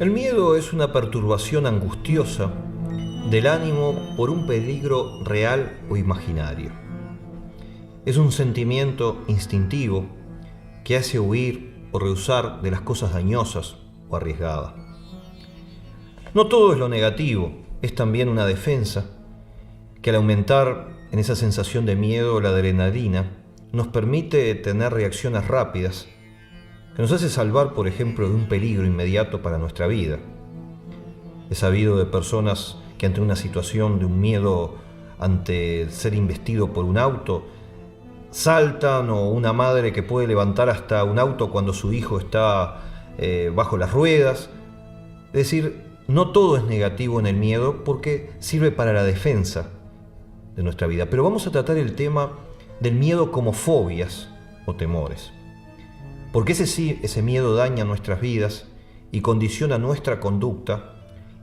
El miedo es una perturbación angustiosa del ánimo por un peligro real o imaginario. Es un sentimiento instintivo que hace huir o rehusar de las cosas dañosas o arriesgadas. No todo es lo negativo, es también una defensa que al aumentar en esa sensación de miedo la adrenalina nos permite tener reacciones rápidas que nos hace salvar, por ejemplo, de un peligro inmediato para nuestra vida. He sabido de personas que ante una situación de un miedo ante ser investido por un auto, saltan, o una madre que puede levantar hasta un auto cuando su hijo está bajo las ruedas. Es decir, no todo es negativo en el miedo porque sirve para la defensa de nuestra vida. Pero vamos a tratar el tema del miedo como fobias o temores. Porque ese miedo daña nuestras vidas y condiciona nuestra conducta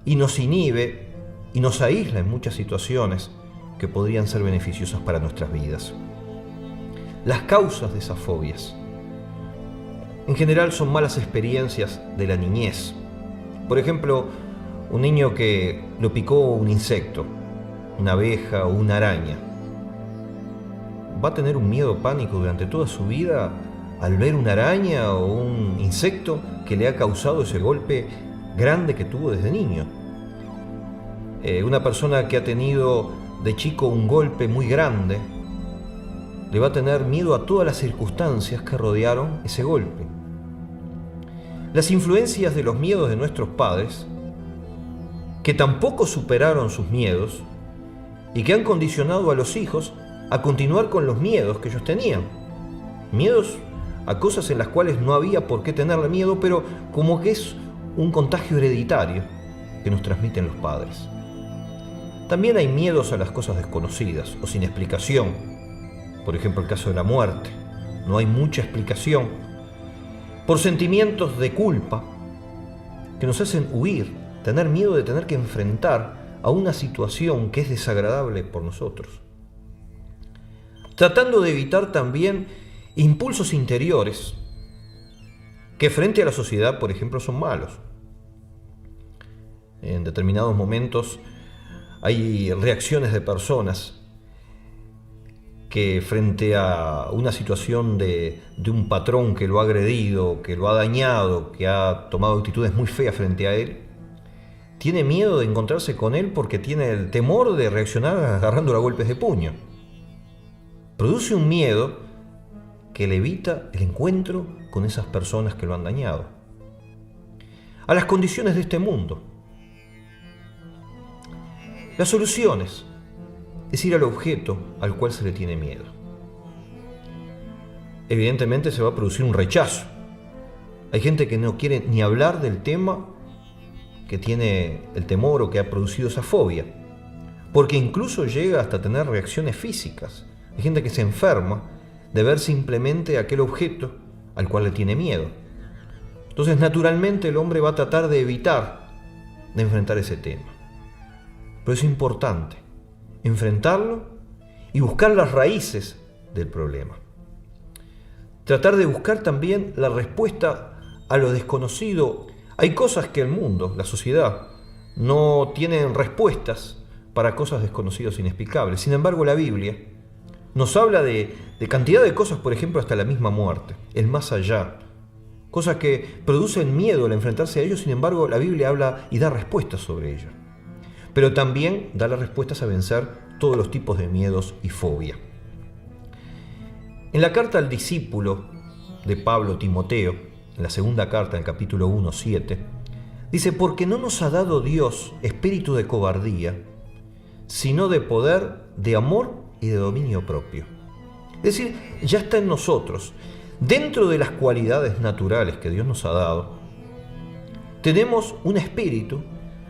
y nos inhibe y nos aísla en muchas situaciones que podrían ser beneficiosas para nuestras vidas. Las causas de esas fobias en general son malas experiencias de la niñez. Por ejemplo, un niño que lo picó un insecto, una abeja o una araña, va a tener un miedo pánico durante toda su vida al ver una araña o un insecto que le ha causado ese golpe grande que tuvo desde niño. Una persona que ha tenido de chico un golpe muy grande le va a tener miedo a todas las circunstancias que rodearon ese golpe. Las influencias de los miedos de nuestros padres, que tampoco superaron sus miedos y que han condicionado a los hijos a continuar con los miedos que ellos tenían. Miedos a cosas en las cuales no había por qué tenerle miedo, pero como que es un contagio hereditario que nos transmiten los padres. También hay miedos a las cosas desconocidas o sin explicación. Por ejemplo, el caso de la muerte. No hay mucha explicación. Por sentimientos de culpa que nos hacen huir, tener miedo de tener que enfrentar a una situación que es desagradable por nosotros. Tratando de evitar también impulsos interiores que frente a la sociedad, por ejemplo, son malos. En determinados momentos hay reacciones de personas que frente a una situación de un patrón que lo ha agredido, que lo ha dañado, que ha tomado actitudes muy feas frente a él, tiene miedo de encontrarse con él porque tiene el temor de reaccionar agarrándolo a golpes de puño. Produce un miedo que le evita el encuentro con esas personas que lo han dañado. A las condiciones de este mundo. Las soluciones es ir al objeto al cual se le tiene miedo. Evidentemente se va a producir un rechazo. Hay gente que no quiere ni hablar del tema que tiene el temor o que ha producido esa fobia, porque incluso llega hasta tener reacciones físicas. Hay gente que se enferma de ver simplemente aquel objeto al cual le tiene miedo. Entonces, naturalmente, el hombre va a tratar de evitar de enfrentar ese tema. Pero es importante enfrentarlo y buscar las raíces del problema. Tratar de buscar también la respuesta a lo desconocido. Hay cosas que el mundo, la sociedad, no tienen respuestas para cosas desconocidas e inexplicables. Sin embargo, la Biblia nos habla de cantidad de cosas, por ejemplo, hasta la misma muerte, el más allá. Cosas que producen miedo al enfrentarse a ellos, sin embargo, la Biblia habla y da respuestas sobre ello. Pero también da las respuestas a vencer todos los tipos de miedos y fobia. En la carta al discípulo de Pablo, Timoteo, en la segunda carta, en el capítulo 1:7, dice: porque no nos ha dado Dios espíritu de cobardía, sino de poder, de amor y de dominio propio. Es decir, ya está en nosotros. Dentro de las cualidades naturales que Dios nos ha dado, tenemos un espíritu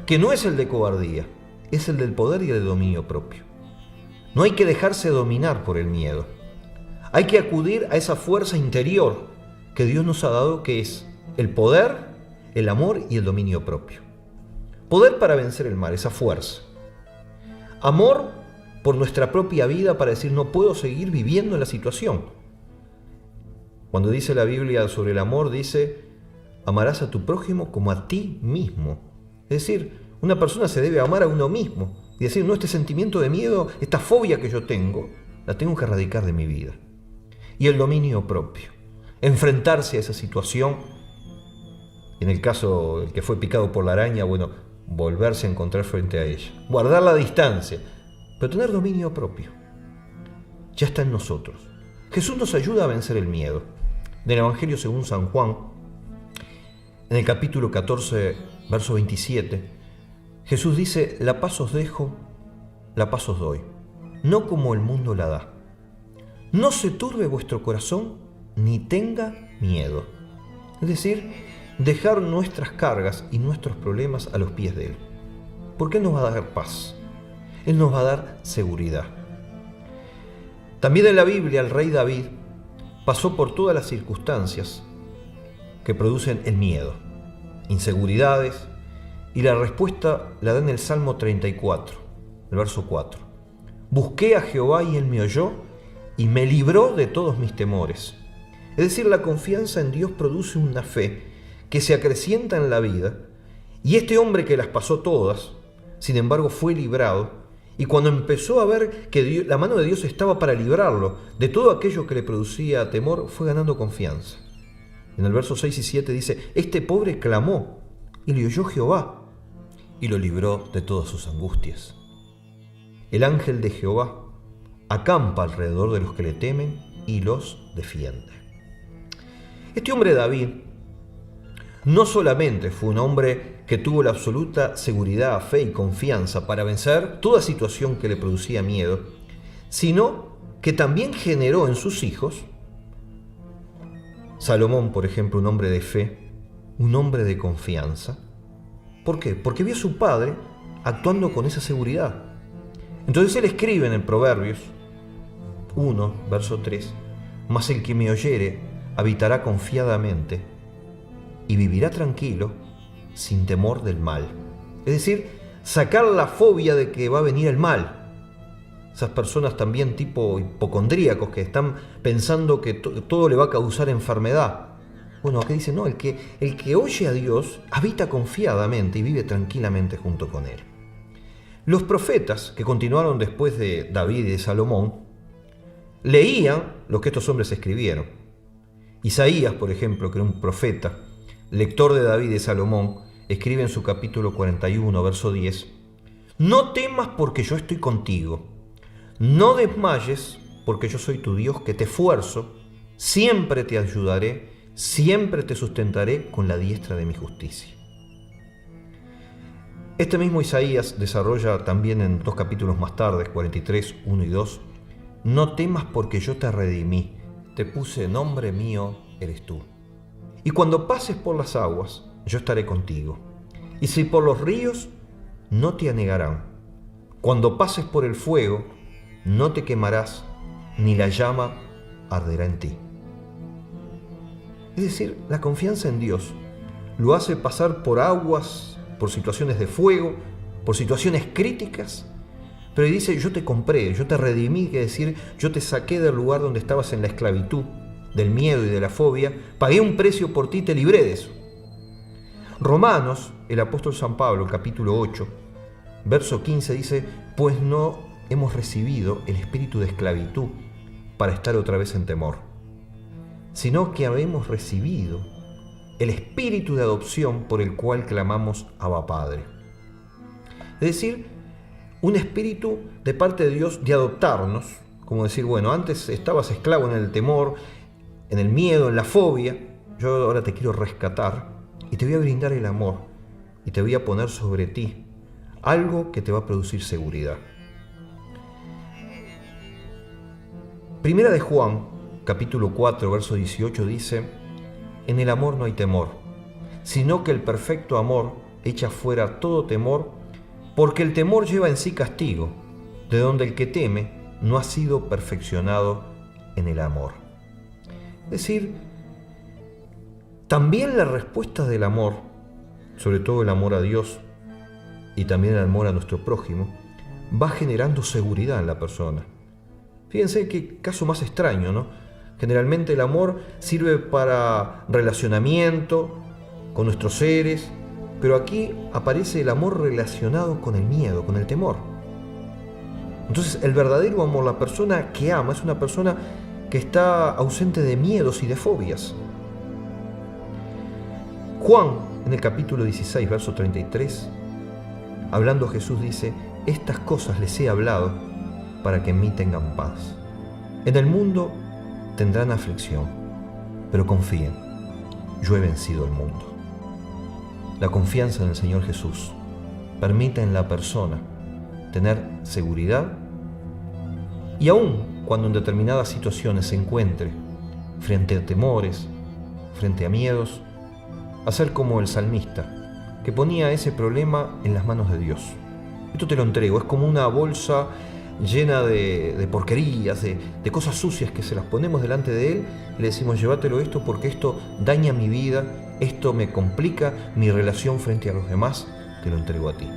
que no es el de cobardía, es el del poder y del dominio propio. No hay que dejarse dominar por el miedo. Hay que acudir a esa fuerza interior que Dios nos ha dado, que es el poder, el amor y el dominio propio. Poder para vencer el mal, esa fuerza. Amor por nuestra propia vida, para decir: no puedo seguir viviendo en la situación. Cuando dice la Biblia sobre el amor, dice: amarás a tu prójimo como a ti mismo. Es decir, una persona se debe amar a uno mismo y decir, no, este sentimiento de miedo, esta fobia que yo tengo, la tengo que erradicar de mi vida. Y el dominio propio, enfrentarse a esa situación, en el caso el que fue picado por la araña, bueno, volverse a encontrar frente a ella, guardar la distancia, pero tener dominio propio. Ya está en nosotros. Jesús nos ayuda a vencer el miedo. Del Evangelio según San Juan, en el capítulo 14, verso 27, Jesús dice, la paz os dejo, la paz os doy, no como el mundo la da. No se turbe vuestro corazón, ni tenga miedo. Es decir, dejar nuestras cargas y nuestros problemas a los pies de Él. Porque Él nos va a dar paz. Él nos va a dar seguridad. También en la Biblia el rey David pasó por todas las circunstancias que producen el miedo, inseguridades, y la respuesta la da en el Salmo 34, el verso 4. Busqué a Jehová y Él me oyó y me libró de todos mis temores. Es decir, la confianza en Dios produce una fe que se acrecienta en la vida, y este hombre que las pasó todas, sin embargo fue librado, y cuando empezó a ver que la mano de Dios estaba para librarlo de todo aquello que le producía temor, fue ganando confianza. En el verso 6 y 7 dice, este pobre clamó y le oyó Jehová y lo libró de todas sus angustias. El ángel de Jehová acampa alrededor de los que le temen y los defiende. Este hombre David no solamente fue un hombre que tuvo la absoluta seguridad, fe y confianza para vencer toda situación que le producía miedo, sino que también generó en sus hijos, Salomón, por ejemplo, un hombre de fe, un hombre de confianza. ¿Por qué? Porque vio a su padre actuando con esa seguridad. Entonces él escribe en el Proverbios 1, verso 3, mas el que me oyere habitará confiadamente y vivirá tranquilo, sin temor del mal. Es decir, sacar la fobia de que va a venir el mal. Esas personas también tipo hipocondríacos que están pensando que todo le va a causar enfermedad. Bueno, aquí dice, no, el que oye a Dios habita confiadamente y vive tranquilamente junto con Él. Los profetas que continuaron después de David y de Salomón leían lo que estos hombres escribieron. Isaías, por ejemplo, que era un profeta, lector de David y de Salomón, escribe en su capítulo 41, verso 10, no temas porque yo estoy contigo, no desmayes porque yo soy tu Dios que te esfuerzo, siempre te ayudaré, siempre te sustentaré con la diestra de mi justicia. Este mismo Isaías desarrolla también en 2 capítulos más tarde, 43, 1 y 2, no temas porque yo te redimí, te puse nombre mío, eres tú. Y cuando pases por las aguas, yo estaré contigo. Y si por los ríos, no te anegarán. Cuando pases por el fuego, no te quemarás, ni la llama arderá en ti. Es decir, la confianza en Dios lo hace pasar por aguas, por situaciones de fuego, por situaciones críticas, pero dice, yo te compré, yo te redimí, que decir, yo te saqué del lugar donde estabas en la esclavitud, del miedo y de la fobia, pagué un precio por ti y te libré de eso. Romanos, el apóstol San Pablo, capítulo 8, verso 15 dice, pues no hemos recibido el espíritu de esclavitud para estar otra vez en temor, sino que habemos recibido el espíritu de adopción por el cual clamamos Abba Padre. Es decir, un espíritu de parte de Dios de adoptarnos, como decir, bueno, antes estabas esclavo en el temor, en el miedo, en la fobia, yo ahora te quiero rescatar y te voy a brindar el amor y te voy a poner sobre ti algo que te va a producir seguridad. Primera de Juan, capítulo 4, verso 18 dice, en el amor no hay temor, sino que el perfecto amor echa fuera todo temor, porque el temor lleva en sí castigo, de donde el que teme no ha sido perfeccionado en el amor. Es decir, también la respuesta del amor, sobre todo el amor a Dios y también el amor a nuestro prójimo, va generando seguridad en la persona. Fíjense qué caso más extraño, ¿no? Generalmente el amor sirve para relacionamiento, con nuestros seres, pero aquí aparece el amor relacionado con el miedo, con el temor. Entonces, el verdadero amor, la persona que ama, es una persona que está ausente de miedos y de fobias. Juan, en el capítulo 16, verso 33, hablando Jesús dice: estas cosas les he hablado para que en mí tengan paz. En el mundo tendrán aflicción, pero confíen, yo he vencido el mundo. La confianza en el Señor Jesús permite en la persona tener seguridad, y aun cuando en determinadas situaciones se encuentre frente a temores, frente a miedos, hacer como el salmista, que ponía ese problema en las manos de Dios. Esto te lo entrego, es como una bolsa llena de porquerías, de cosas sucias que se las ponemos delante de Él y le decimos: llévatelo esto porque esto daña mi vida, esto me complica mi relación frente a los demás, te lo entrego a ti.